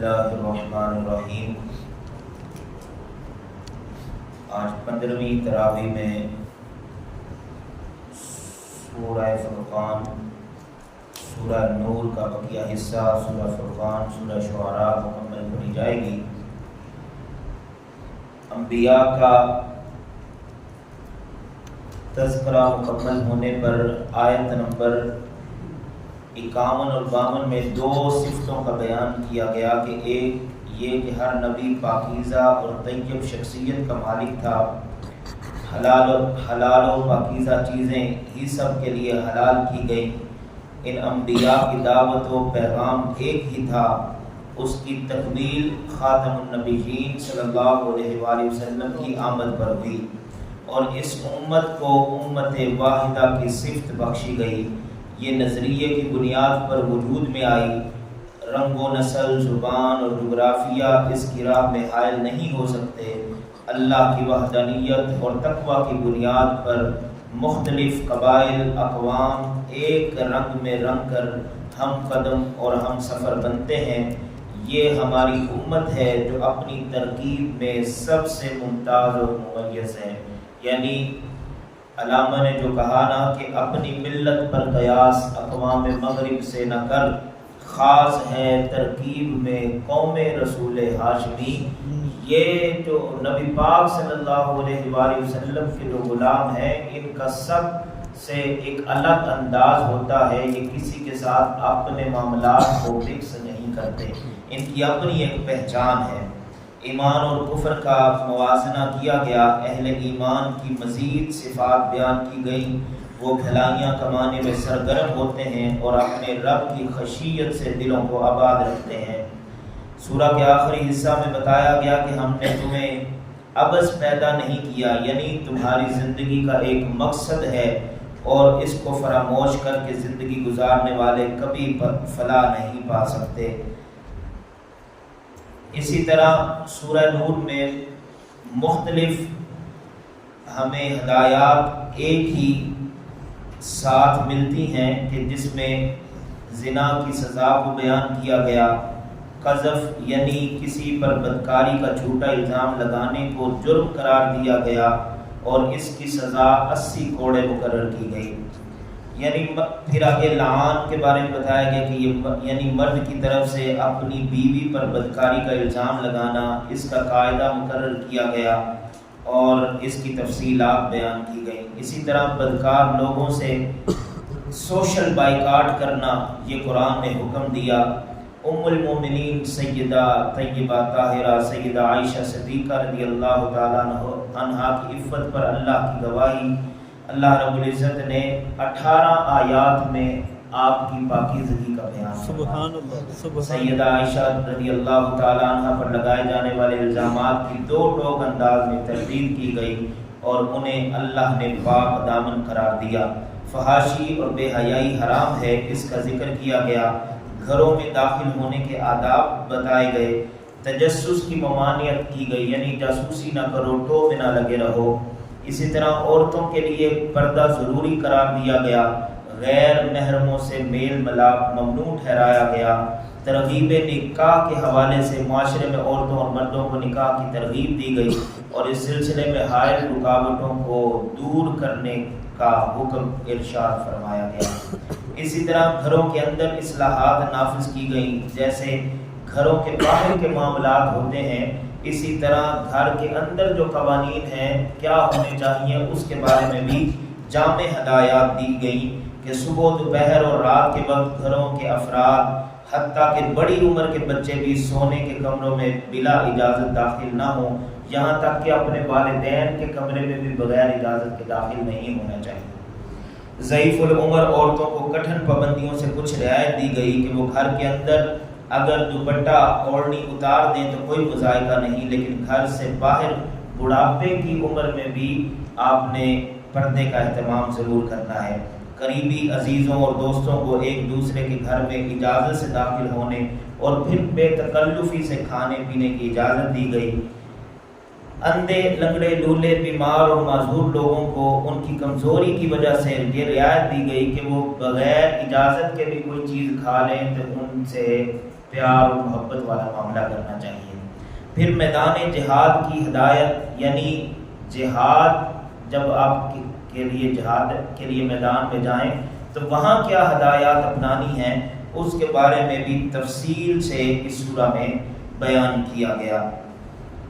बिस्मिल्लाहिर्रहमानिर्रहीम। आज 15वीं तरावी में सूरह फुरकान, सूरह नूर का बकिया हिस्सा, सूरह फुरकान, सूरह शुआरा मुकम्मल पढ़ी जाएगी। अंबिया का तज़किरा मुकम्मल होने पर आयत नंबर 51 और 52 में दो सिफ़तों का बयान किया गया कि एक ये कि हर नबी पाकीज़ा और तय्यब शख्सियत का मालिक था। हलाल और पाकीज़ा चीज़ें ही सब के लिए हलाल की गई। इन अंबिया की दावत व पैगाम एक ही था। उसकी तकमील ख़ातमुन नबिय्यीन सल्लल्लाहु अलैहि वसल्लम की आमद पर हुई और इस उम्मत को उम्मत वाहिदा की सिफ़त बख्शी गई। ये नज़रिए की बुनियाद पर वजूद में आई। रंगो नस्ल, ज़ुबान और जोग्राफिया इसकी राह में हायल नहीं हो सकते। अल्लाह की वहदानियत और तक़वा की बुनियाद पर मुख्तलिफ कबाइल अक़वाम एक रंग में रंग कर हम कदम और हम सफ़र बनते हैं। ये हमारी उम्मत है जो अपनी तरकीब में सबसे मुमताज़ और मुमय्यज़ है। यानी अलामा ने जो कहा ना कि अपनी मिल्लत पर कयास अक़वाम मग़रिब से न कर, ख़ास है तरकीब में कौम रसूल हाशमी। ये जो नबी पाक सल्लल्लाहु अलैहि वसल्लम के जो ग़ुलाम हैं, इनका सब से एक अलग अंदाज़ होता है। ये किसी के साथ अपने मामलात को मिक्स नहीं करते। इनकी अपनी एक पहचान है। ईमान और कुफ्र का मुवाज़ना किया गया। अहले ईमान की मज़ीद सिफ़ात बयान की गई। वो भलाइयाँ कमाने में सरगर्म होते हैं और अपने रब की खशियत से दिलों को आबाद रखते हैं। सूरह के आखिरी हिस्सा में बताया गया कि हमने तुम्हें अबस पैदा नहीं किया, यानी तुम्हारी ज़िंदगी का एक मकसद है और इसको फरामोश करके ज़िंदगी गुजारने वाले कभी फलाह नहीं पा सकते। इसी तरह सूरह नूर में मुख्तलिफ हमें हदायत एक ही साथ मिलती हैं कि जिसमें ज़िना की सज़ा को बयान किया गया। क़ज़फ़ यानी किसी पर बदकारी का झूठा इल्ज़ाम लगाने को जुर्म करार दिया गया और इसकी सज़ा 80 कोड़े मुकर्रर की गई। यानी फिर आगे लान के बारे में बताया गया कि ये यानी मर्द की तरफ से अपनी बीवी पर बदकारी का इल्ज़ाम लगाना, इसका कायदा मुकर्रर किया गया और इसकी तफसीलात बयान की गई। इसी तरह बदकार लोगों से सोशल बाइकाट करना ये कुरान ने हुक्म दिया। उम्मुल मोमिनीन सैयदा तय्यबा ताहिरा सैयदा आयशा सिद्दीक़ा रज़ियल्लाहु ताला अन्हा की इफ़्फ़त पर अल्लाह की गवाही। अल्लाह रब्बुल इज़्ज़त ने 18 आयात में आपकी पाकीज़गी का बयान सुभान अल्लाह। सैयदा आयशा रज़ियल्लाहु ताला अन्हा पर लगाए जाने वाले इल्ज़ामात की दो टोक अंदाज में तरदीद की गई और उन्हें अल्लाह ने पाक दामन करार दिया। फहाशी और बेहयाई हराम है, इसका जिक्र किया गया। घरों में दाखिल होने के आदाब बताए गए। तजस्सुस की ममानियत की गई, यानी जासूसी ना करो, टो में ना लगे रहो। इसी तरह औरतों के लिए पर्दा ज़रूरी करार दिया गया। गैर महरमों से मेल मिलाप ममनू ठहराया गया। तरगीब निकाह के हवाले से माशरे में औरतों और मर्दों को निकाह की तरगीब दी गई और इस सिलसिले में हायल रुकावटों को दूर करने का हुक्म इरशाद फरमाया गया। इसी तरह घरों के अंदर इस्लाहात नाफिज की गई। जैसे घरों के बाहर के मामलात होते हैं, इसी तरह घर के अंदर जो कवानीन हैं क्या होने चाहिए उसके बारे में भी जामे हदायत दी गई कि सुबह दोपहर और रात के वक्त घरों के अफराद हत्ता कि बड़ी उम्र के बच्चे भी सोने के कमरों में बिला इजाज़त दाखिल ना हो, यहाँ तक कि अपने वालिदैन के कमरे में भी बगैर इजाज़त के दाखिल नहीं होना चाहिए। ज़ईफ़ुल उम्र औरतों को कठिन पाबंदियों से कुछ रियायत दी गई कि वो घर के अंदर अगर दुपट्टा ओढ़नी उतार दें तो कोई मुज़ायका नहीं, लेकिन घर से बाहर बुढ़ापे की उम्र में भी आपने पर्दे का एहतमाम ज़रूर करना है। करीबी अजीज़ों और दोस्तों को एक दूसरे के घर में इजाज़त से दाखिल होने और फिर बेतकल्लुफ़ी से खाने पीने की इजाज़त दी गई। अंधे, लंगड़े, लूले, बीमार और माजूर लोगों को उनकी कमज़ोरी की वजह से ये रियायत दी गई कि वो बग़ैर इजाज़त के भी कोई चीज़ खा लें तो उनसे پیار اور محبت والا معاملہ کرنا چاہیے۔ پھر میدان جہاد کی ہدایت، یعنی جہاد جب آپ کے لیے جہاد کے لیے میدان میں جائیں تو وہاں کیا ہدایات اپنانی ہیں، اس کے بارے میں بھی تفصیل سے اس سورہ میں بیان کیا گیا۔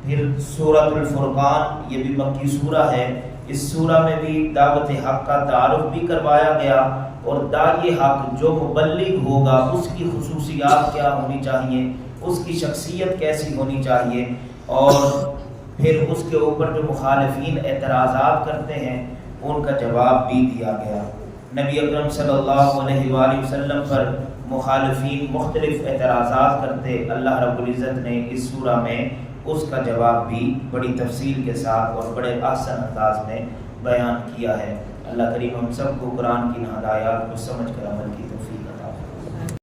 پھر سورۃ الفرقان، یہ بھی مکی سورہ ہے، اس سورہ میں بھی دعوت حق کا تعارف بھی کروایا گیا، اور داعی حق جو مبلغ ہوگا اس کی خصوصیات کیا ہونی چاہیے، اس کی شخصیت کیسی ہونی چاہیے، اور پھر اس کے اوپر جو مخالفین اعتراضات کرتے ہیں ان کا جواب بھی دیا گیا۔ نبی اکرم صلی اللہ علیہ وآلہ وسلم پر مخالفین مختلف اعتراضات کرتے، اللہ رب العزت نے اس سورہ میں اس کا جواب بھی بڑی تفصیل کے ساتھ اور بڑے آسان انداز میں بیان کیا ہے۔ اللہ کریم ہم سب کو قرآن کی ہدایات کو سمجھ کر عمل کی توفیق